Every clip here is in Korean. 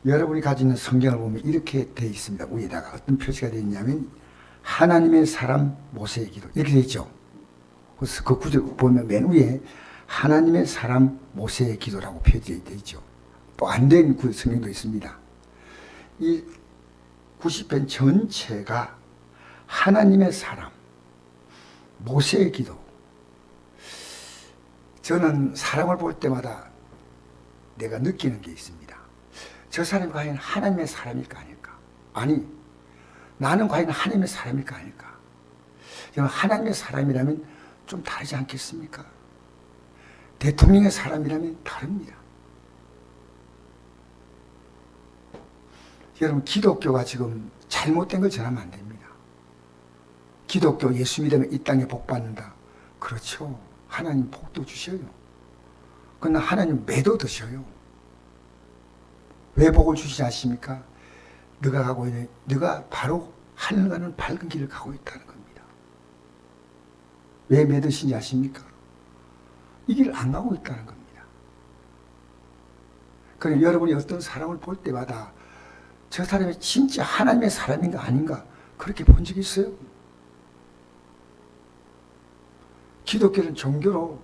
여러분이 가지고 있는 성경을 보면 이렇게 되어 있습니다. 위에다가 어떤 표시가 되어 있냐면 하나님의 사람 모세의 기도 이렇게 되어 있죠. 그래서 그 구절 보면 맨 위에 하나님의 사람 모세의 기도라고 표시되어 있죠. 또 안 된 성경도 있습니다. 이 90편 전체가 하나님의 사람 모세의 기도. 저는 사람을 볼 때마다 내가 느끼는 게 있습니다. 저 사람이 과연 하나님의 사람일까 아닐까? 아니, 나는 과연 하나님의 사람일까 아닐까? 하나님의 사람이라면 좀 다르지 않겠습니까? 대통령의 사람이라면 다릅니다. 여러분, 기독교가 지금 잘못된 걸 전하면 안 됩니다. 기독교 예수 믿으면 이 땅에 복 받는다. 그렇죠. 하나님 복도 주셔요. 그러나 하나님 매도 드셔요. 왜 복을 주시지 않습니까? 네가 가고 있는, 네가 바로 하늘 가는 밝은 길을 가고 있다는 겁니다. 왜 매드신지 아십니까? 이 길을 안 가고 있다는 겁니다. 그러니 여러분이 어떤 사람을 볼 때마다 저 사람이 진짜 하나님의 사람인가 아닌가 그렇게 본 적이 있어요? 기독교는 종교로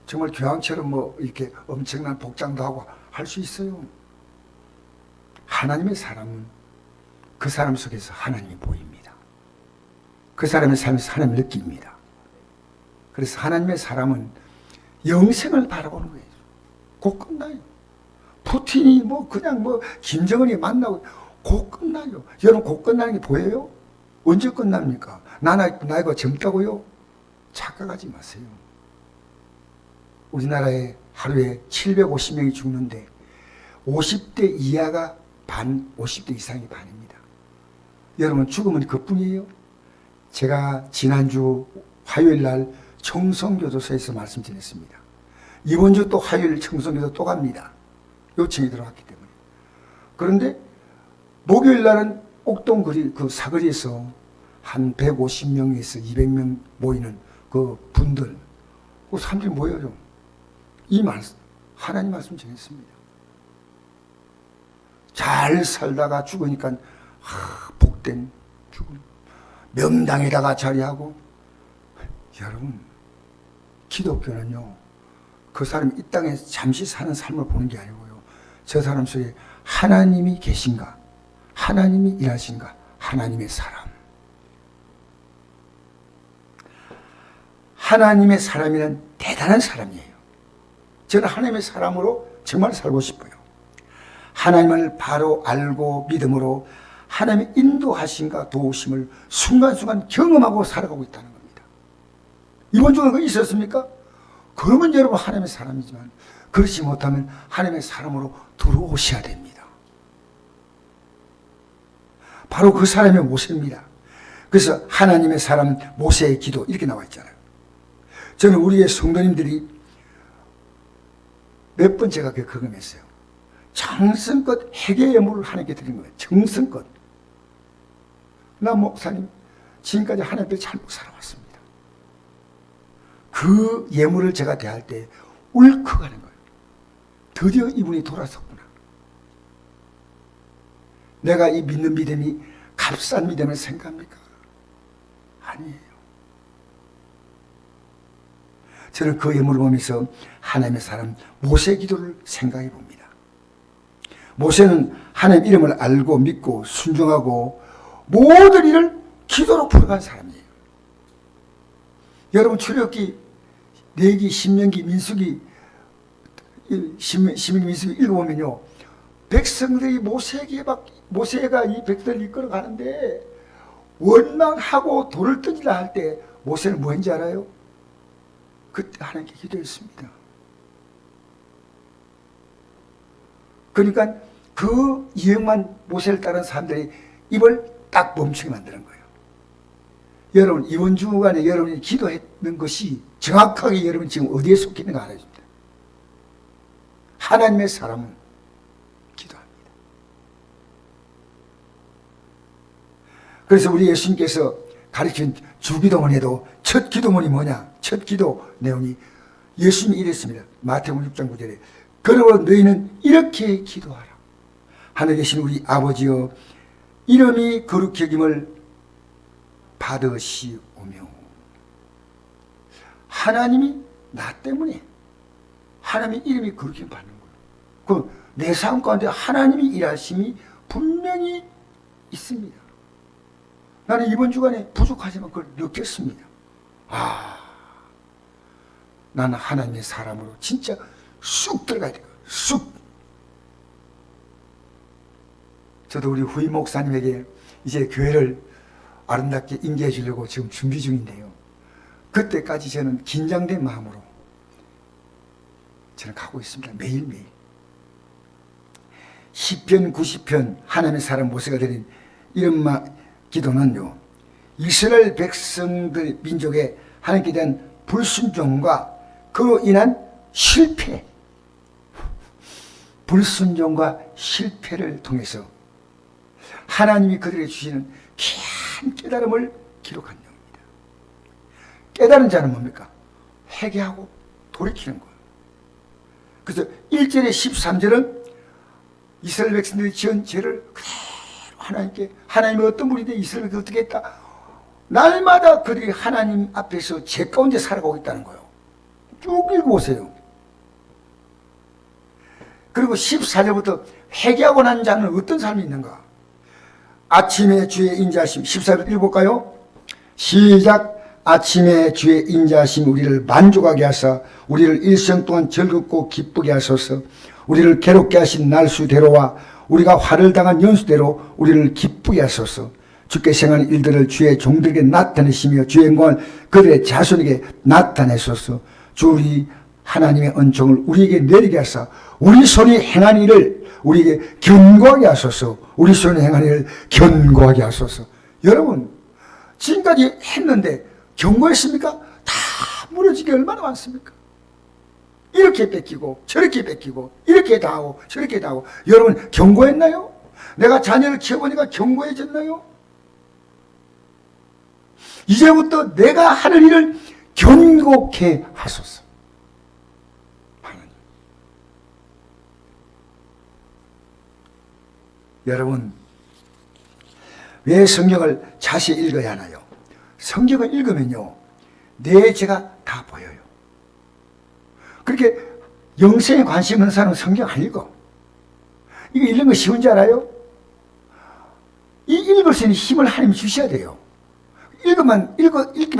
정말 교황처럼 뭐 이렇게 엄청난 복장도 하고 할 수 있어요. 하나님의 사람은 그 사람 속에서 하나님이 보입니다. 그 사람의 삶에서 하나님을 느낍니다. 그래서 하나님의 사람은 영생을 바라보는 거예요. 곧 끝나요. 푸틴이 뭐 그냥 뭐 김정은이 만나고 곧 끝나요. 여러분 곧 끝나는 게 보여요? 언제 끝납니까? 나이가 젊다고요? 착각하지 마세요. 우리나라에 하루에 750명이 죽는데 50대 이하가 반, 50대 이상이 반입니다. 여러분 죽음은 그뿐이에요. 제가 지난주 화요일 날 청송교도소에서 말씀드렸습니다. 이번 주 또 화요일 청송교도 또 갑니다. 요청이 들어왔기 때문에. 그런데 목요일 날은 옥동거리 그 사거리에서 한 150명에서 200명 모이는 그 분들, 그 사람들이 모여요. 이 말씀, 하나님 말씀 전했습니다. 잘 살다가 죽으니까 복된 죽음. 명당에다가 자리하고. 여러분, 기독교는요, 그 사람이 이 땅에 잠시 사는 삶을 보는 게 아니고요, 저 사람 속에 하나님이 계신가, 하나님이 일하신가, 하나님의 사람. 하나님의 사람이란 대단한 사람이에요. 저는 하나님의 사람으로 정말 살고 싶어요. 하나님을 바로 알고 믿음으로 하나님의 인도하심과 도우심을 순간순간 경험하고 살아가고 있다는 겁니다. 이번 주에 그거 있었습니까? 그러면 여러분 하나님의 사람이지만 그렇지 못하면 하나님의 사람으로 들어오셔야 됩니다. 바로 그 사람이 모세입니다. 그래서 하나님의 사람 모세의 기도 이렇게 나와 있잖아요. 저는 우리의 성도님들이 몇 번 제가 경험했어요. 정성껏 회개 예물을 하나님께 드린 거예요. 정성껏. 나 목사님 지금까지 하나님 앞에 잘 못 살아왔습니다. 그 예물을 제가 대할 때 울컥하는 거예요. 드디어 이분이 돌아섰구나. 내가 이 믿는 믿음이 값싼 믿음을 생각합니까? 아니에요. 저는 그 예물을 보면서 하나님의 사람 모세의 기도를 생각해 봅니다. 모세는 하나님 이름을 알고 믿고 순종하고 모든 일을 기도로 풀어간 사람이에요. 여러분 출애굽기, 레위기, 신명기, 민수기, 신명기, 민수기 읽어보면요, 백성들이 모세가 이 백성을 이끌어 가는데 원망하고 돌을 던지라 할 때 모세는 뭐 했는지 알아요? 그때 하나님께 기도했습니다. 그러니까 그 유행만 모세를 따른 사람들이 입을 딱 멈추게 만드는 거예요. 여러분 이번 주간에 여러분이 기도했는 것이 정확하게 여러분이 지금 어디에 속해 있는가 알아야 됩니다. 하나님의 사람은 기도합니다. 그래서 우리 예수님께서 가르친 주기도문 해도 첫 기도문이 뭐냐? 첫 기도 내용이 예수님이 이랬습니다. 마태복음 6장 9절에 그러므로 너희는 이렇게 기도하라. 하늘에 계신 우리 아버지여, 이름이 거룩히 여김을 받으시오며. 하나님이 나 때문에 하나님의 이름이 거룩히 받는 거예요. 내 삶 가운데 하나님이 일하심이 분명히 있습니다. 나는 이번 주간에 부족하지만 그걸 느꼈습니다. 나는 하나님의 사람으로 진짜 쑥 들어가야 돼요. 쑥. 저도 우리 후임 목사님에게 이제 교회를 아름답게 인계해 주려고 지금 준비 중인데요. 그때까지 저는 긴장된 마음으로 저는 가고 있습니다. 매일매일. 시편 90편 하나님의 사람 모세가 드린 이런 기도는요, 이스라엘 백성들 민족의 하나님께 대한 불순종과 그로 인한 실패, 불순종과 실패를 통해서 하나님이 그들에게 주시는 귀한 깨달음을 기록한 내용입니다. 깨달은 자는 뭡니까? 회개하고 돌이키는 거예요. 그래서 1절에 13절은 이스라엘 백성들이 지은 죄를 그대로 하나님께, 하나님이 어떤 분인데 이스라엘을 어떻게 했다, 날마다 그들이 하나님 앞에서 죄 가운데 살아가고 있다는 거예요. 쭉 읽어보세요. 그리고 14절부터 회개하고 난 자는 어떤 삶이 있는가? 아침에 주의 인자하심. 14절 읽어볼까요? 시작. 아침에 주의 인자하심 우리를 만족하게 하사 우리를 일생 동안 즐겁고 기쁘게 하소서. 우리를 괴롭게 하신 날수대로와 우리가 화를 당한 연수대로 우리를 기쁘게 하소서. 주께 행한 일들을 주의 종들에게 나타내시며 주의 영광을 그들의 자손에게 나타내소서. 주 우리 하나님의 은총을 우리에게 내리게 하사 우리 손이 행한 일을 우리에게 견고하게 하소서. 우리 손이 행한 일을 견고하게 하소서. 여러분, 지금까지 했는데 견고했습니까? 다 무너지게 얼마나 많습니까? 이렇게 뺏기고 저렇게 뺏기고 이렇게 다 하고 저렇게 다 하고. 여러분, 견고했나요? 내가 자녀를 키워보니까 견고해졌나요? 이제부터 내가 하는 일을 견고케 하소서. 하나님. 여러분, 왜 성경을 자세히 읽어야 하나요? 성경을 읽으면요, 내 죄가 다 보여요. 그렇게 영생에 관심 있는 사람은 성경 안 읽어. 이거 읽는 거 쉬운 줄 알아요? 이 읽을 수 있는 힘을 하나님이 주셔야 돼요. 읽기만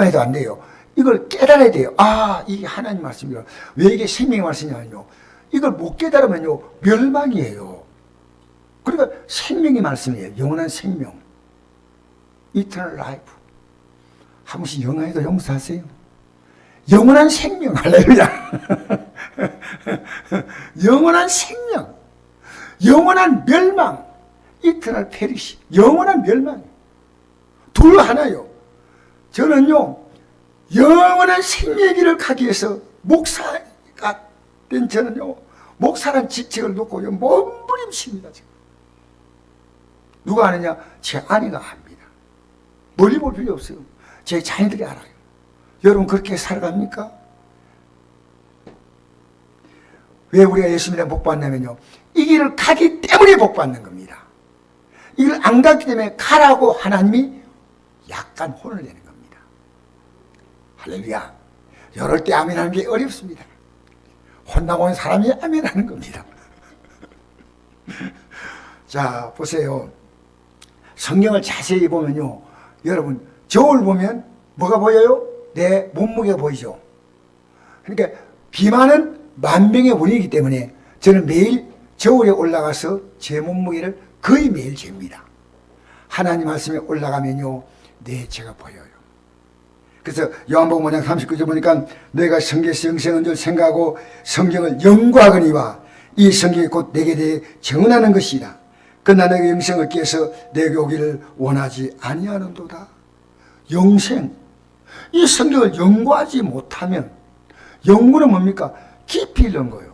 해도 안 돼요. 이걸 깨달아야 돼요. 이게 하나님 말씀이요. 왜 이게 생명의 말씀이냐면요, 이걸 못 깨달으면요, 멸망이에요. 그러니까 생명의 말씀이에요. 영원한 생명. Eternal life. 한 번씩 영어에도 용서하세요. 영원한 생명. 할렐루야. 영원한 생명. 영원한 멸망. Eternal perish. 영원한 멸망. 둘 하나요. 저는요, 영원한 생명의 길을 가기 위해서 목사가 된 저는요, 목사란 직책을 놓고 몸부림칩니다. 지금. 누가 아느냐? 제 아내가 압니다. 멀리 볼 필요 없어요. 제 자녀들이 알아요. 여러분, 그렇게 살아갑니까? 왜 우리가 예수님의 복 받냐면요, 이 길을 가기 때문에 복 받는 겁니다. 이 길을 안 가기 때문에 가라고 하나님이 약간 혼을 내는 겁니다. 할렐루야. 이럴 때 아멘하는 게 어렵습니다. 혼나고 온 사람이 아멘하는 겁니다. 자, 보세요. 성경을 자세히 보면요, 여러분, 저울 보면 뭐가 보여요? 내 몸무게가 보이죠. 그러니까 비만은 만병의 원인이기 때문에 저는 매일 저울에 올라가서 제 몸무게를 거의 매일 잽니다. 하나님 말씀에 올라가면요, 내 죄가 보여요. 그래서 요한복음 5장 39절 보니까 너희가 성경에서 영생한 줄 생각하고 성경을 연구하거니와 이 성경이 곧 내게 대해 증언하는 것이다. 그러나 내가 영생을 얻기 위해서 내게 오기를 원하지 아니하는도다. 영생. 이 성경을 연구하지 못하면, 연구는 뭡니까? 깊이 읽는 거예요.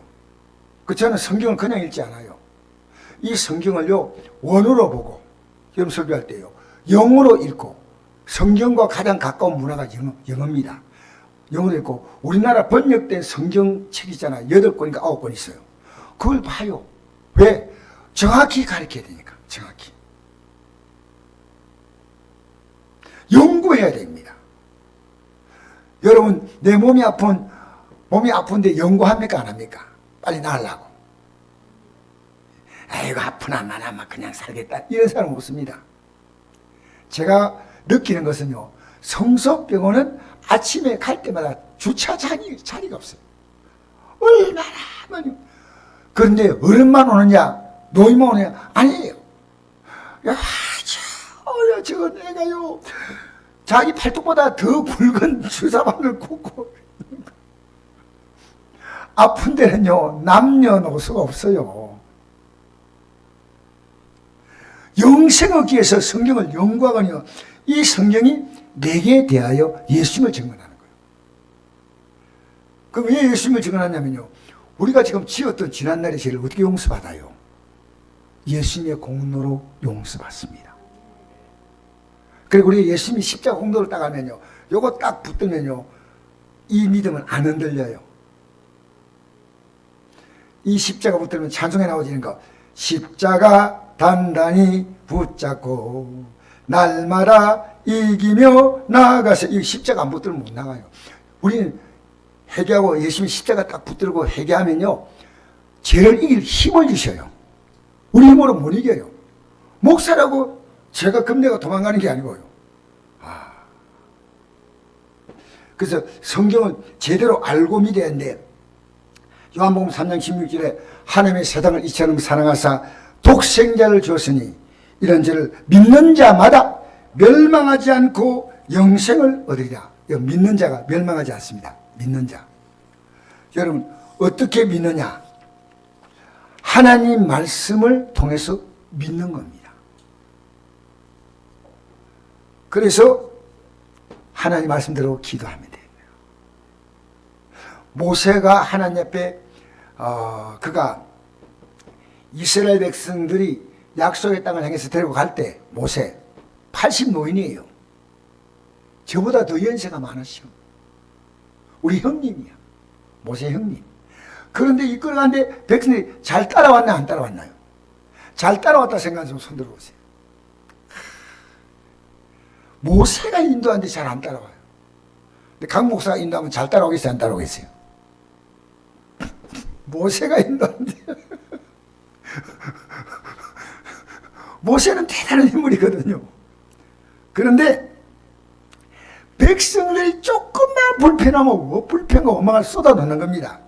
저는 성경을 그냥 읽지 않아요. 이 성경을요, 원어로 보고, 여러분 설교할 때요, 영어로 읽고, 성경과 가장 가까운 문화가 영어입니다. 영어로 읽고, 우리나라 번역된 성경책 있잖아요. 8권인가 9권 있어요. 그걸 봐요. 왜? 정확히 가르쳐야 되니까, 정확히. 연구해야 됩니다. 여러분, 내 몸이 아픈데 연구합니까? 안 합니까? 빨리 나으려고. 아이고, 아프나 마나마 그냥 살겠다. 이런 사람 없습니다. 제가 느끼는 것은요, 성서병원은 아침에 갈 때마다 주차 자리가 없어요. 얼마나 많이. 그런데 어른만 오느냐, 노인만 오느냐? 아니에요. 야, 저거 내가요, 자기 팔뚝보다 더 굵은 주사바늘 꽂고. 아픈 데는요, 남녀노소가 없어요. 영생 얻기 위해서 성경을 연구하거든요. 이 성경이 내게 대하여 예수님을 증언하는 거예요. 그럼 왜 예수님을 증언하냐면요, 우리가 지금 지었던 지난날의 죄를 어떻게 용서받아요? 예수님의 공로로 용서받습니다. 그리고 우리 예수님이 십자가 공로를 딱 하면요, 요거 딱 붙으면요, 이 믿음은 안 흔들려요. 이 십자가 붙들면 찬송에 나오지는 거, 십자가 단단히 붙잡고 날마다 이기며 나아가서. 이 십자가 안 붙들면 못 나가요. 우리는 회개하고 예수님이 십자가 딱 붙들고 회개하면요, 죄를 이길 힘을 주셔요. 우리 힘으로 못 이겨요. 목사라고 제가 금내가 도망가는 게 아니고요. 그래서 성경을 제대로 알고 믿어야 하는데, 요한복음 3장 16절에 하나님의 세상을 이처럼 사랑하사 독생자를 주었으니 이런 죄를 믿는 자마다 멸망하지 않고 영생을 얻으리라. 믿는 자가 멸망하지 않습니다. 믿는 자. 여러분, 어떻게 믿느냐? 하나님 말씀을 통해서 믿는 겁니다. 그래서 하나님 말씀대로 기도하면 돼요. 모세가 하나님 앞에 그가 이스라엘 백성들이 약속의 땅을 향해서 데리고 갈 때, 모세 80 노인이에요. 저보다 더 연세가 많으셔. 우리 형님이야. 모세 형님. 그런데 이끌어가는데 백성들이 잘 따라왔나요? 안 따라왔나요? 잘 따라왔다 생각하시면 손 들어보세요. 모세가 인도하는데 잘 안 따라와요. 근데 강 목사가 인도하면 잘 따라오겠어요? 안 따라오겠어요? 모세가 인도하는데 모세는 대단한 인물이거든요. 그런데 백성들이 조금만 불편하면 불평과 원망을 쏟아놓는 겁니다.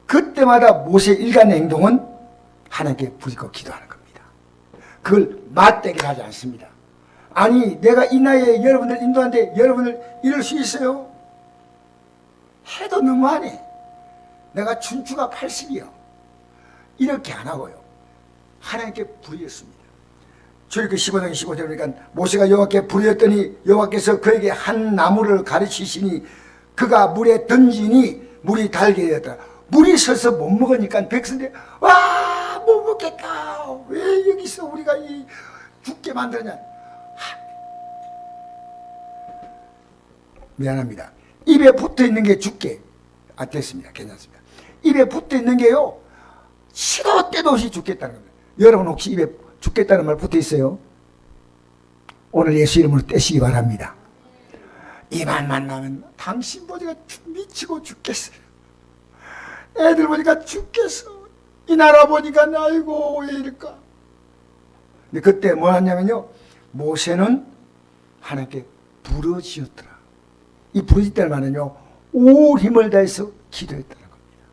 그때마다 모세 일간의 행동은 하나님께 부르짖고 기도하는 겁니다. 그걸 맞대기를 하지 않습니다. 아니, 내가 이 나이에 여러분들 인도하는데 여러분들 이럴 수 있어요? 해도 너무하네. 내가 춘추가 80이요. 이렇게 안 하고요, 하나님께 부르짖습니다. 출애굽기 15장 15절 보니까 모세가 여호와께 부르짖더니 여호와께서 그에게 한 나무를 가르치시니 그가 물에 던지니 물이 달게 되었다. 물이 서서 못 먹으니까 백성들이 와, 못 먹겠다. 왜 여기서 우리가 이 죽게 만드냐. 미안합니다. 입에 붙어 있는 게 죽게. 됐습니다. 괜찮습니다. 입에 붙어 있는 게요, 시도 때도 없이 죽겠다는 겁니다. 여러분 혹시 입에 죽겠다는 말 붙어 있어요? 오늘 예수 이름으로 떼시기 바랍니다. 이 말만 나면 당신 보니까 미치고 죽겠어요. 애들 보니까 죽겠어. 이 나라 보니까 아이고 왜 이럴까. 근데 그때 뭐 하냐면요, 모세는 하나님께 부르짖었더라. 이 부르짖다는 말은요, 온 힘을 다해서 기도했다는 겁니다.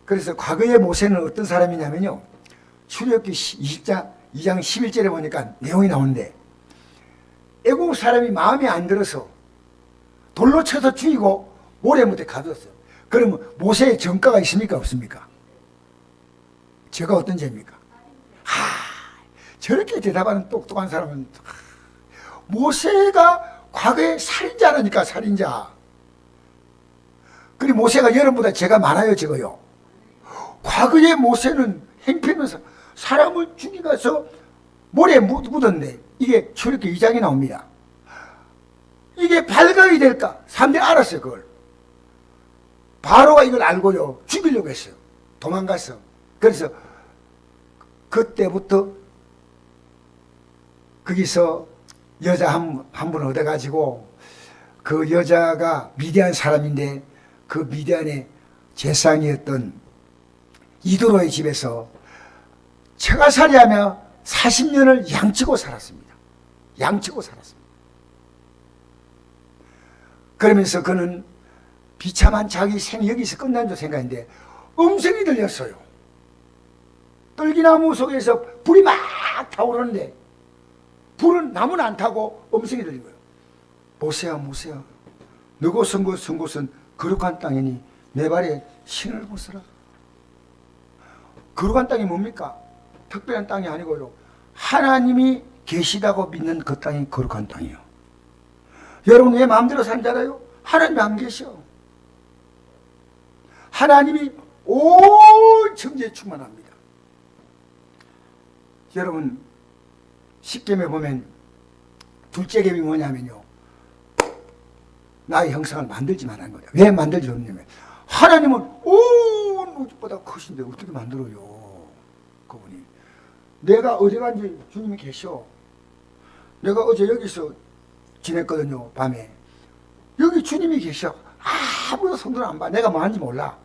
그래서 과거의 모세는 어떤 사람이냐면요, 출애굽기 2장 11절에 보니까 내용이 나오는데, 애국 사람이 마음에 안 들어서 돌로 쳐서 죽이고 모래 못에 가뒀어요. 그러면 모세의 전가가 있습니까? 없습니까? 제가 어떤 죄입니까? 저렇게 대답하는 똑똑한 사람은, 모세가 과거에 살인자라니까, 살인자. 그리고 모세가 여러분보다 죄가 많아요, 적어요? 과거에 모세는 행편에서 사람을 죽이가서 모래에 묻었네. 이게 출애굽기 2장에 나옵니다. 이게 발각이 될까? 사람들이 알았어요, 그걸. 바로가 이걸 알고요, 죽이려고 했어요. 도망갔어. 그래서 그때부터 거기서 여자 한 분 얻어가지고 그 여자가 미디안 사람인데 그 미디안의 제상이었던 이도로의 집에서 처가살이하며 40년을 양치고 살았습니다. 양치고 살았습니다. 그러면서 그는 비참한 자기 생이 여기서 끝난 줄 생각했는데 음성이 들렸어요. 떨기나무 속에서 불이 막 타오르는데 불은 나무는 안 타고 음성이 들린 거예요. 모세야 모세야, 너고 선 곳은 거룩한 땅이니 내 발에 신을 벗어라. 거룩한 땅이 뭡니까? 특별한 땅이 아니고요, 하나님이 계시다고 믿는 그 땅이 거룩한 땅이에요. 여러분 왜 마음대로 사는 줄 알아요? 하나님이 안 계셔. 하나님이 온 천지에 충만합니다. 여러분 십계명에 보면 둘째 계명이 뭐냐면요, 나의 형상을 만들지 말라는 거예요. 왜 만들지 않냐면 하나님은 온 우주보다 크신데 어떻게 만들어요? 그분이. 내가 어디 간지 주님이 계셔. 내가 어제 여기서 지냈거든요. 밤에 여기 주님이 계셔. 아무도 손들어 안 봐. 내가 뭐 하는지 몰라.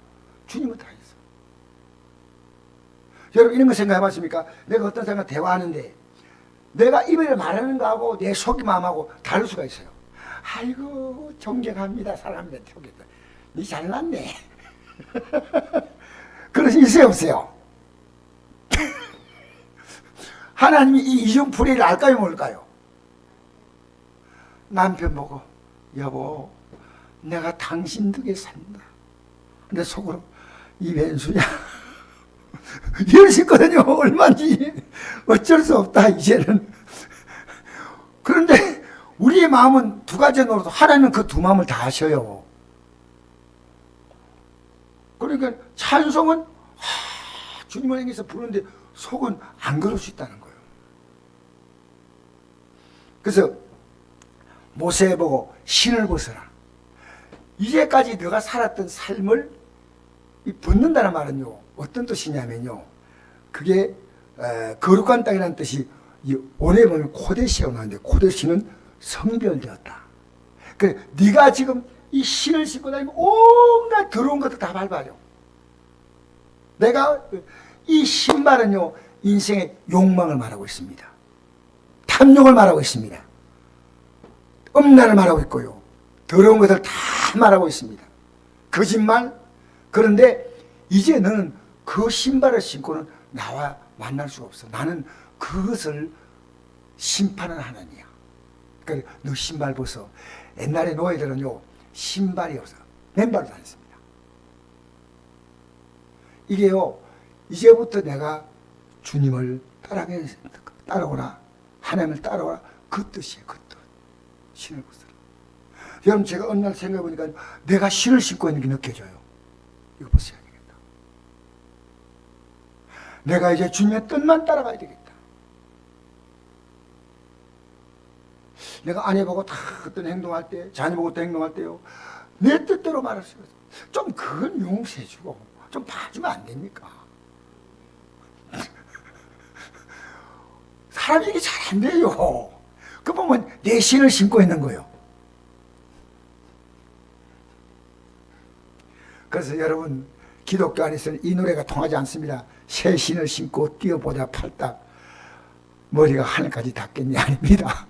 주님은 다 있어. 여러분 이런 거 생각해 봤습니까? 내가 어떤 사람과 대화하는데 내가 입에 말하는 거하고 내 속이 마음하고 다를 수가 있어요. 아이고 존경합니다 사람들 속에서 니 잘났네. 그럴 수 있어요 없어요? 하나님이 이 이중풀이를 알까요 모를까요? 남편 보고 여보 내가 당신 덕에 산다. 근데 속으로 이 왼수냐 이럴 수 있거든요. 얼마인지 어쩔 수 없다 이제는. 그런데 우리의 마음은 두 가지 노릇도 하나님은 그 두 마음을 다 하셔요. 그러니까 찬송은 주님을 향해서 부르는데 속은 안 그럴 수 있다는 거예요. 그래서 모세 보고 신을 벗어라. 이제까지 너가 살았던 삶을 벗는다는 말은요 어떤 뜻이냐면요, 그게 거룩한 땅이라는 뜻이 원에 보면 코데시라고 나오는데 코데시는 성별되었다. 그래 네가 지금 이 신을 신고 다니면 온갖 더러운 것도 다 밟아요. 내가 이 신발은요 인생의 욕망을 말하고 있습니다. 탐욕을 말하고 있습니다. 음란을 말하고 있고요, 더러운 것을 다 말하고 있습니다. 거짓말. 그런데 이제 너는 그 신발을 신고는 나와 만날 수가 없어. 나는 그것을 심판하는 하나님이야. 그러니까 너 신발 벗어. 옛날에 노예들은요 신발이 없어 맨발로 다녔습니다. 이게요 이제부터 내가 주님을 따라오라, 하나님을 따라오라, 그 뜻이에요. 그 뜻. 신을 벗어라. 여러분 제가 어느 날 생각해 보니까 내가 신을 신고 있는 게 느껴져요. 이거 벗어야 되겠다. 내가 이제 주님의 뜻만 따라가야 되겠다. 내가 아내 보고 다 어떤 행동할 때, 자녀 보고 어떤 행동할 때요 내 뜻대로 말할 수가 있어요. 좀 그건 용서해주고 좀 봐주면 안 됩니까? 사람이 이게 잘 안 돼요. 그 보면 내 신을 신고 있는 거예요. 그래서 여러분 기독교 안에서는 이 노래가 통하지 않습니다. 새 신을 신고 뛰어보자 팔딱 머리가 하늘까지 닿겠니? 아닙니다.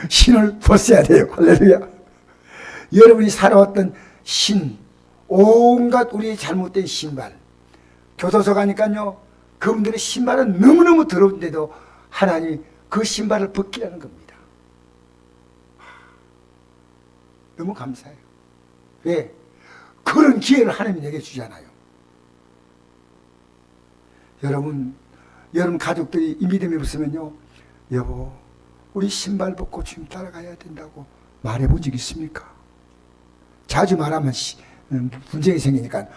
신을 벗어야 돼요. 할렐루야. 여러분이 살아왔던 신, 온갖 우리의 잘못된 신발, 교도소 가니까요 그분들의 신발은 너무너무 더러운데도 하나님이 그 신발을 벗기라는 겁니다. 너무 감사해요. 왜? 그런 기회를 하나님이 내게 주잖아요. 여러분 가족들이 이 믿음이 없으면요 여보 우리 신발 벗고 주님 따라가야 된다고 말해본 적 있습니까? 자주 말하면 분쟁이 생기니까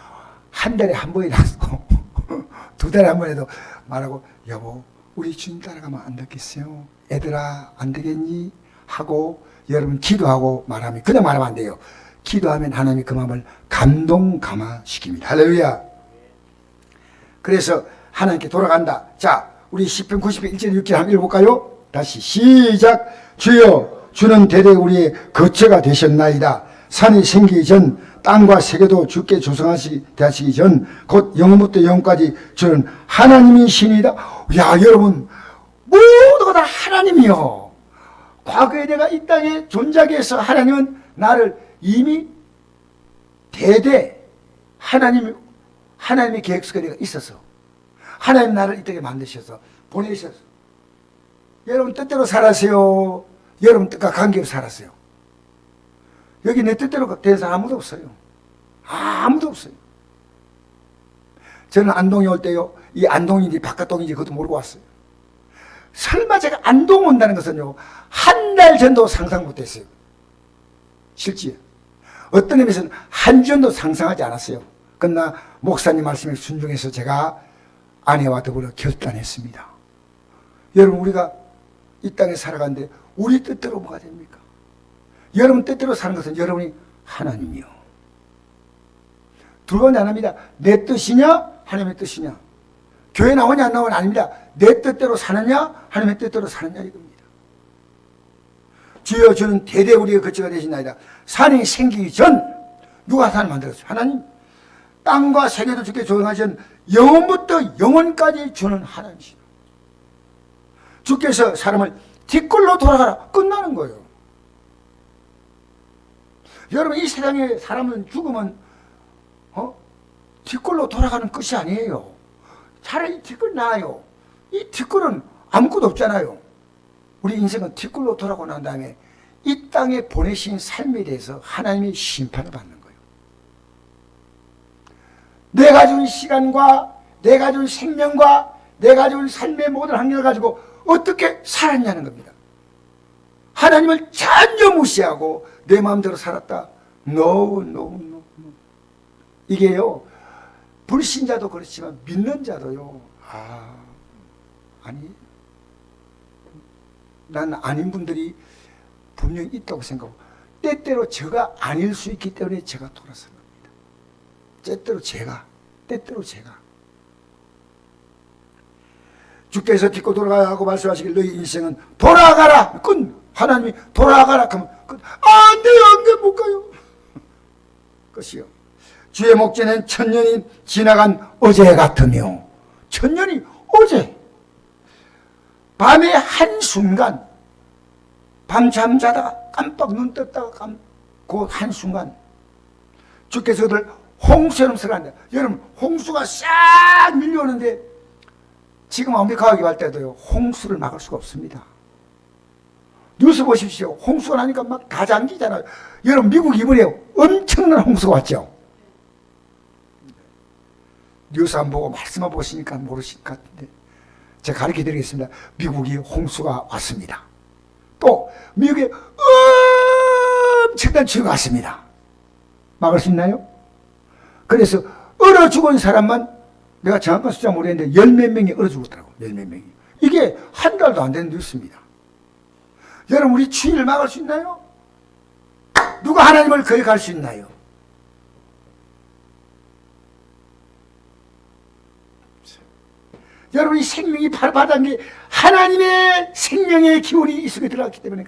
한 달에 한 번이라도 두 달에 한 번에도 말하고 여보 우리 주님 따라가면 안 되겠어요? 애들아 안 되겠니? 하고 여러분 기도하고 말하면, 그냥 말하면 안 돼요. 기도하면 하나님이 그 마음을 감동 감화시킵니다. 할렐루야. 그래서 하나님께 돌아간다. 자, 우리 시편 90편 1절 6절 한번 읽어볼까요? 다시 시작. 주여, 주는 대대 우리의 거처가 되셨나이다. 산이 생기기 전, 땅과 세계도 주께 조성하시기 전, 곧 영원부터 영원까지 주는 하나님이 신이다. 야, 여러분, 모두가 다 하나님이요. 과거에 내가 이 땅에 존재하기 위해서 하나님은 나를 이미 대대 하나님의 계획 속에 내가 있어서 하나님 나를 이 땅에 만드셔서 보내셔서 여러분 뜻대로 살았어요? 여러분 뜻과 관계없이 살았어요? 여기 내 뜻대로 된 사람 아무도 없어요. 아무도 없어요. 저는 안동에 올 때요, 이 안동인지 바깥동인지 그것도 모르고 왔어요. 설마 제가 안동 온다는 것은요, 한 달 전도 상상 못했어요. 실제 어떤 의미에서는 한 주 전도 상상하지 않았어요. 그러나 목사님 말씀에 순종해서 제가 아내와 더불어 결단했습니다. 여러분, 우리가 이 땅에 살아가는데 우리 뜻대로 뭐가 됩니까? 여러분 뜻대로 사는 것은 여러분이 하나님이요. 둘 가지 안 합니다. 내 뜻이냐 하나님의 뜻이냐. 교회 나오냐 안 나오냐 아닙니다. 내 뜻대로 사느냐 하나님의 뜻대로 사느냐 이겁니다. 주여, 주는 대대 우리의 거처가 되시나이다. 산이 생기기 전 누가 산을 만들었어요? 하나님. 땅과 세계도 주께 조성하신 영원부터 영원까지 주는 하나님이시다. 주께서 사람을 뒷걸로 돌아가라. 끝나는 거예요. 여러분, 이 세상에 사람은 죽으면 뒷걸로 돌아가는 것이 아니에요. 차라리 뒷걸 나아요. 이 뒷걸은 아무것도 없잖아요. 우리 인생은 뒷걸로 돌아가고 난 다음에 이 땅에 보내신 삶에 대해서 하나님의 심판을 받는 거예요. 내가 준 시간과 내가 준 생명과 내가 준 삶의 모든 환경을 가지고 어떻게 살았냐는 겁니다. 하나님을 전혀 무시하고 내 마음대로 살았다. No. 이게요, 불신자도 그렇지만 믿는 자도요, 아니, 난 아닌 분들이 분명히 있다고 생각하고, 때때로 제가 아닐 수 있기 때문에 제가 돌아선 겁니다. 때때로 제가. 주께서 딛고 돌아가라고 말씀하시길 너희 인생은 돌아가라. 하나님이 돌아가라 하면 안 돼요, 못 가요. 끝이요. 주의 목전엔 천년이 지나간 어제 같으며, 천년이 어제, 밤의 한순간, 밤잠 자다가 깜빡 눈 떴다가 그 한순간 주께서 그들 홍수처럼 들어간다. 여러분, 홍수가 싹 밀려오는데 지금 아메리카 가기 할 때도요, 홍수를 막을 수가 없습니다. 뉴스 보십시오. 홍수가 나니까 막 다 잠기잖아요. 여러분, 미국 이번에 엄청난 홍수가 왔죠. 뉴스 안 보고 말씀만 보시니까 모르실 것 같은데 제가 가르쳐 드리겠습니다. 미국이 홍수가 왔습니다. 또 미국에 엄청난 추위가 왔습니다. 막을 수 있나요? 그래서 얼어 죽은 사람만 내가 정확한 숫자 모르겠는데 10몇 명이 얼어 죽었더라고요. 10몇 명이. 이게 한 달도 안 되는 뉴스입니다. 여러분, 우리 추위를 막을 수 있나요? 누가 하나님을 거역할 수 있나요? 여러분이 생명이 바닥인 게 하나님의 생명의 기운이 이 속에 들어갔기 때문에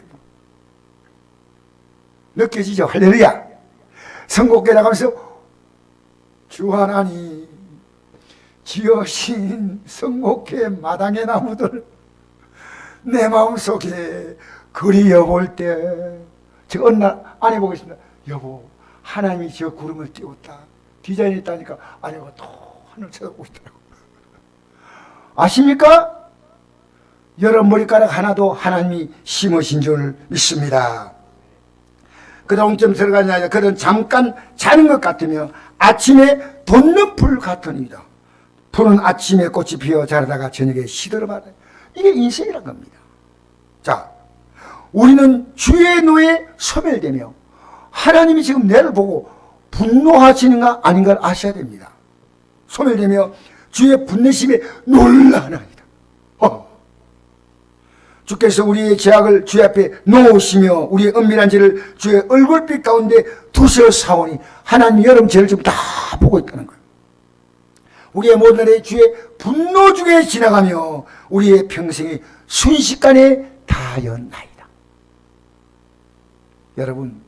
느껴지죠? 할렐루야. 선곡에 나가면서 주 하나님 지으신 선곡의 마당의 나무들 내 마음속에 그리워볼 때 제가 어느 날 아내 보고 있습니다. 여보, 하나님이 저 구름을 띄웠다. 디자인이 있다니까 아내가 또 하늘 쳐다보고 있더라고요. 아십니까? 여러분 머리카락 하나도 하나님이 심으신 줄 믿습니다. 그다음 좀 들어가냐, 그런 잠깐 자는 것 같으며 아침에 돋는 불 같으니이다. 푸른 아침에 꽃이 피어 자라다가 저녁에 시들어 말아요. 이게 인생이란 겁니다. 자, 우리는 주의 노에 소멸되며 하나님이 지금 내를 보고 분노하시는가 아닌가를 아셔야 됩니다. 소멸되며 주의 분내심에 놀라나이다. 주께서 우리의 죄악을 주의 앞에 놓으시며 우리의 은밀한 죄를 주의 얼굴빛 가운데 두셔 사오니 하나님이 여러분 죄를 지금 다 보고 있다는 거예요. 우리의 모든 날의 주의 분노 중에 지나가며 우리의 평생이 순식간에 다하였나이다. 여러분,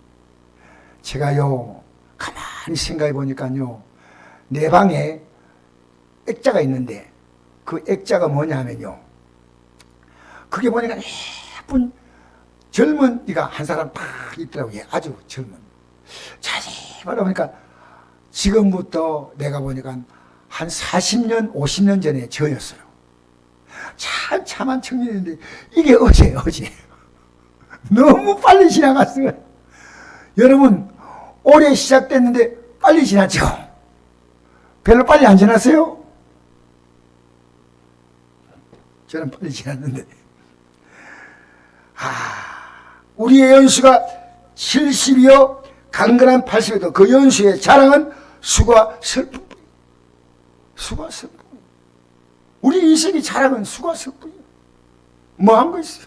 제가요 가만히 생각해 보니까요, 내 방에 액자가 있는데 그 액자가 뭐냐면요, 그게 보니까 예쁜 젊은이가 한 사람 딱 있더라고요. 아주 젊은. 자세히 보니까 지금부터 내가 보니까 한 40년 50년 전에 저였어요. 참 참한 청년인데 이게 어제예요. 너무 빨리 지나갔어요. 여러분, 올해 시작됐는데 빨리 지났죠? 별로 빨리 안 지났어요? 저는 빨리 지났는데. 우리의 연수가 70이요 강건한 80에도 그 연수의 자랑은 수고와 슬픔. 수고와 슬픔. 우리 인생의 자랑은 수고와 슬픔이에요. 뭐 한 거 있어요?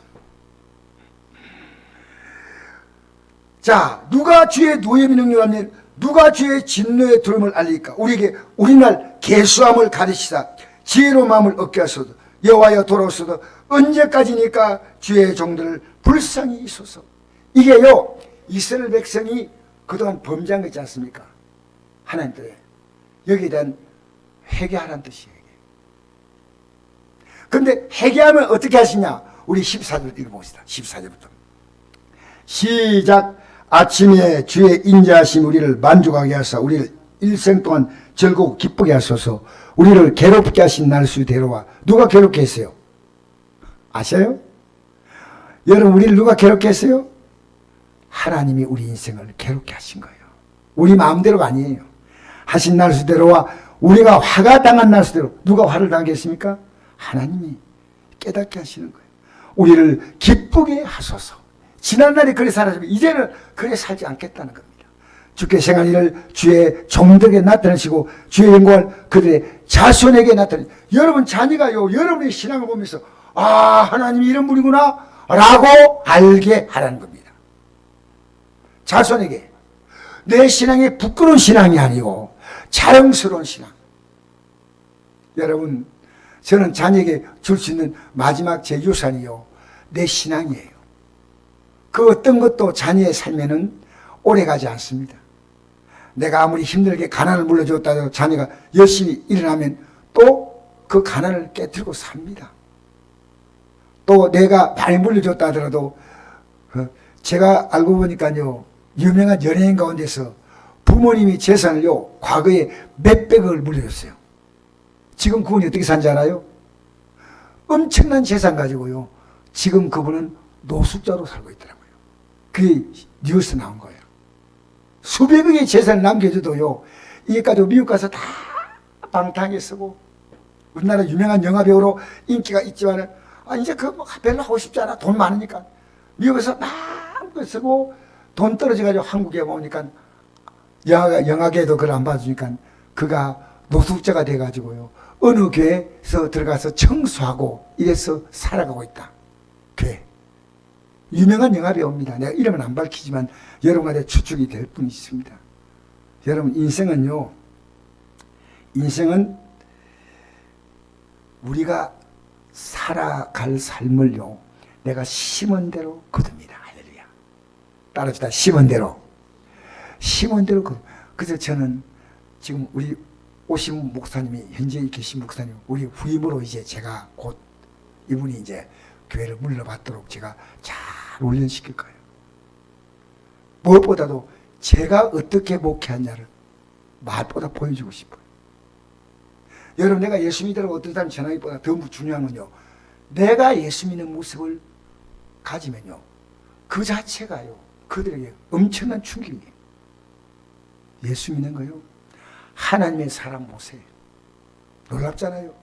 자, 누가 주의 노예의 능력을 누가 주의 진노의 두려움을 알리까? 우리에게 우리날 계수함을 가르치사 지혜로 마음을 얻게 하소서. 여호와여 돌아오소서. 언제까지니까 주의 종들을 불쌍히 있소서. 이게요, 이스라엘 백성이 그동안 범죄한 거 있지 않습니까? 하나님 때에 여기에 대한 회개하라는 뜻이에요. 그런데 회개하면 어떻게 하시냐? 우리 14절 읽어봅시다. 14절부터 시작. 아침에 주의 인자하심 우리를 만족하게 하사 우리를 일생 동안 즐거워 기쁘게 하소서. 우리를 괴롭게 하신 날수대로와. 누가 괴롭게 했어요? 아셔요? 여러분, 우리를 누가 괴롭게 했어요? 하나님이 우리 인생을 괴롭게 하신 거예요. 우리 마음대로가 아니에요. 하신 날수대로와 우리가 화가 당한 날수대로. 누가 화를 당하게 했습니까? 하나님이 깨닫게 하시는 거예요. 우리를 기쁘게 하소서. 지난날에 그래 살았지만 이제는 그래 살지 않겠다는 겁니다. 주께 생한 일을 주의 종들에게 나타내시고 주의 영광을 그들의 자손에게 나타내시고. 여러분 자녀가요, 여러분의 신앙을 보면서 하나님이 이런 분이구나 라고 알게 하라는 겁니다. 자손에게. 내 신앙이 부끄러운 신앙이 아니고 자랑스러운 신앙. 여러분, 저는 자녀에게 줄 수 있는 마지막 제 유산이요, 내 신앙이에요. 그 어떤 것도 자녀의 삶에는 오래가지 않습니다. 내가 아무리 힘들게 가난을 물려줬다 해도 자녀가 열심히 일어나면 또 그 가난을 깨뜨리고 삽니다. 또 내가 많이 물려줬다 하더라도 제가 알고 보니까요, 유명한 연예인 가운데서 부모님이 재산을요 과거에 몇백억을 물려줬어요. 지금 그분이 어떻게 산지 알아요? 엄청난 재산 가지고요 지금 그분은 노숙자로 살고 있더라고요. 그게 뉴스 나온 거예요. 수백억의 재산을 남겨줘도요, 이게 가지고 미국 가서 다 방탕하게 쓰고, 우리나라 유명한 영화배우로 인기가 있지만은 이제 그거 별로 하고 싶지 않아. 돈 많으니까. 미국에서 마음껏 쓰고 돈 떨어져가지고 한국에 오니까 영화계도 그걸 안 봐주니까 그가 노숙자가 돼가지고요 어느 교회에서 들어가서 청소하고 이래서 살아가고 있다. 교회. 유명한 영화배우입니다. 내가 이름은 안 밝히지만 여러분한테 추측이 될 뿐이 있습니다. 여러분, 인생은 우리가 살아갈 삶을요 내가 심은 대로 거둡니다. 할렐루야. 따라합시다. 심은 대로 거두. 그래서 저는 지금 우리 오신 목사님이, 현재 계신 목사님, 우리 후임으로 이제 제가 곧 이분이 이제 교회를 물러받도록 제가 잘 훈련시킬 거예요. 무엇보다도 제가 어떻게 목회하냐를 말보다 보여주고 싶어요. 여러분, 내가 예수 믿으라고 어떤 사람 전하기보다 더 중요한 건요, 내가 예수 믿는 모습을 가지면요 그 자체가요 그들에게 엄청난 충격이에요. 예수 믿는 거요, 하나님의 사랑 보세요. 놀랍잖아요.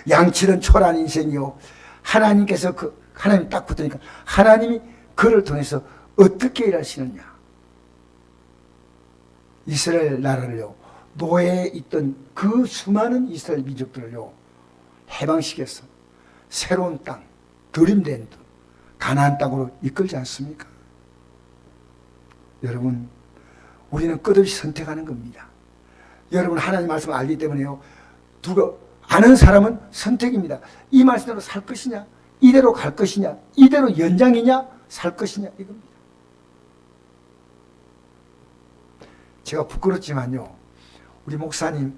양치는 초라한 인생이요, 하나님께서 하나님 딱 붙으니까 하나님이 그를 통해서 어떻게 일하시느냐. 이스라엘 나라를요, 노예에 있던 그 수많은 이스라엘 민족들을요 해방시켜서 새로운 땅, 드림된 가나안 땅으로 이끌지 않습니까? 여러분, 우리는 끝없이 선택하는 겁니다. 여러분, 하나님 말씀을 알기 때문에요 아는 사람은 선택입니다. 이 말씀대로 살 것이냐, 이대로 갈 것이냐, 이대로 연장이냐, 살 것이냐, 이겁니다. 제가 부끄럽지만요, 우리 목사님,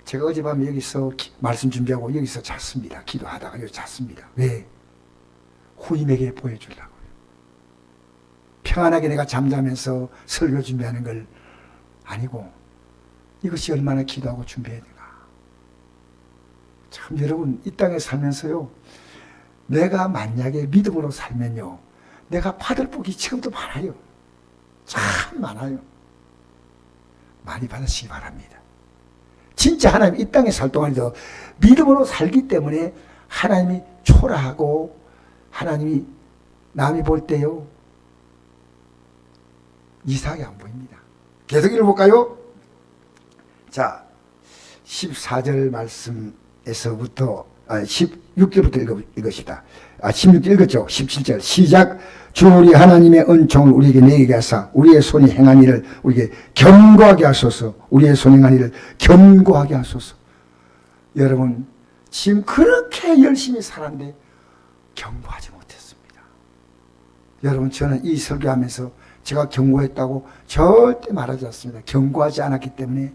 제가 어젯밤에 여기서 말씀 준비하고 여기서 잤습니다. 기도하다가 여기 잤습니다. 왜? 후임에게 보여주려고요. 평안하게 내가 잠자면서 설교 준비하는 걸 아니고, 이것이 얼마나 기도하고 준비해야 되나. 참 여러분, 이 땅에 살면서요, 내가 만약에 믿음으로 살면요, 내가 받을 복이 지금도 많아요. 참 많아요. 많이 받으시기 바랍니다. 진짜 하나님 이 땅에 살 동안에도 믿음으로 살기 때문에 하나님이 초라하고, 하나님이 남이 볼 때요, 이상하게 안 보입니다. 계속 읽어볼까요? 자, 14절 말씀에서부터 16절부터 읽읍시다. 16절 읽었죠? 17절 시작. 주 우리 하나님의 은총을 우리에게 내게 하사 우리의 손이 행한 일을 우리에게 견고하게 하소서. 우리의 손이 행한 일을 견고하게 하소서. 여러분, 지금 그렇게 열심히 살았는데 견고하지 못했습니다. 여러분, 저는 이 설교하면서 제가 견고했다고 절대 말하지 않습니다. 견고하지 않았기 때문에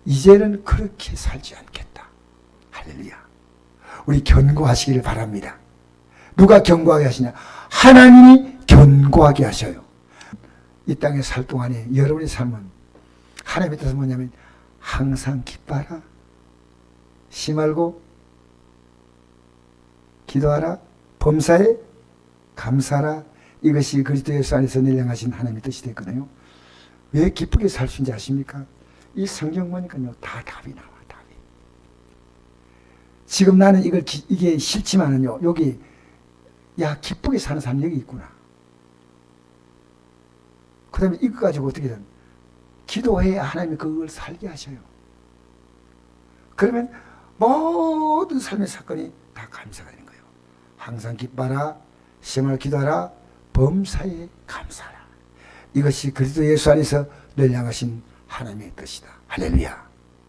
이제는 그렇게 살지 않겠다. 할렐루야. 우리 견고하시기를 바랍니다. 누가 견고하게 하시냐? 하나님이 견고하게 하셔요. 이 땅에 살 동안에 여러분의 삶은 하나님의 뜻은 뭐냐면 항상 기뻐하라, 쉬 말고 기도하라, 범사에 감사하라. 이것이 그리스도 예수 안에서 내려가신 하나님의 뜻이 됐거든요. 왜 기쁘게 살 수 있는지 아십니까? 이 성경 보니까요, 다 답이 나와. 답이. 지금 나는 이게 싫지만은요, 여기 야, 기쁘게 사는 사람이 여기 있구나. 그 다음에 이거 가지고 어떻게든 기도해야 하나님이 그걸 살게 하셔요. 그러면 모든 삶의 사건이 다 감사가 되는 거예요. 항상 기뻐하라, 시험을 기도하라, 범사에 감사하라. 이것이 그리스도 예수 안에서 늘 향하신 하나님의 뜻이다. 할렐루야.